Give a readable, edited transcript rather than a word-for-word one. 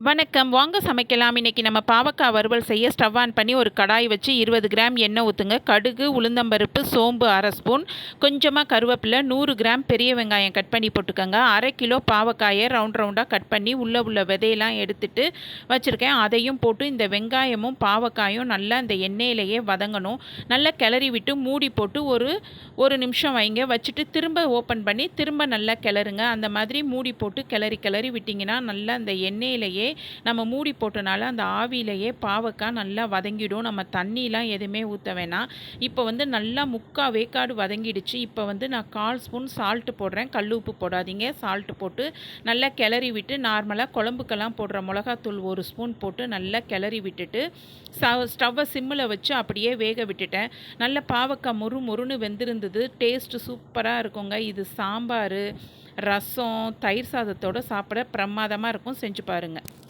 வணக்கம். வாங்க சமைக்கலாம். இன்னைக்கு நம்ம பாவக்காய் வறுவல் செய்ய ஸ்டவ் ஆன் பண்ணி ஒரு கடாய் வச்சு 20 கிராம் எண்ணெய் ஊற்றுங்க. கடுகு, உளுந்தம்பருப்பு, சோம்பு 1/2 ஸ்பூன், கொஞ்சமாக கருவேப்பிலை, 100 கிராம் பெரிய வெங்காயம் கட் பண்ணி போட்டுக்கோங்க. 1/2 கிலோ பாவக்காயை ரவுண்டாக கட் பண்ணி உள்ள விதையெல்லாம் எடுத்துட்டு வச்சுருக்கேன். அதையும் போட்டு இந்த வெங்காயமும் பாவக்காயும் நல்லா இந்த எண்ணெயிலேயே வதங்கணும். நல்லா கிளறி விட்டு மூடி போட்டு ஒரு நிமிஷம் வைங்க. வச்சுட்டு திரும்ப ஓப்பன் பண்ணி திரும்ப நல்லா கிளறுங்க. அந்த மாதிரி மூடி போட்டு கிளறி விட்டிங்கன்னா நல்லா அந்த எண்ணெயிலேயே நம்ம மூடி போட்டனால அந்த ஆவியிலேயே பாவக்காய் நல்லா வதங்கிடும். நம்ம தண்ணிலாம் எதுவுமே ஊற்ற வேணாம். இப்போ நல்லா 3/4 வேக்காடு வதங்கிடுச்சு. இப்போ நான் 1/4 ஸ்பூன் சால்ட்டு போடுறேன். கல் உப்பு போடாதீங்க. சால்ட்டு போட்டு நல்லா கிளறி விட்டு நார்மலாக குழம்புக்கெல்லாம் போடுற மிளகாத்தூள் 1 ஸ்பூன் போட்டு நல்லா கிளறி விட்டுட்டு ஸ்டவ்வை சிம்மில் வச்சு அப்படியே வேக விட்டுட்டேன். நல்ல பாவக்காய் மொறுன்னு வெந்திருந்தது. டேஸ்ட்டு சூப்பராக இருக்குங்க. இது சாம்பார், ரசம், தயிர் சாதத்தோடு சாப்பிட பிரமாதமாக இருக்கும். செஞ்சு பாருங்கள்.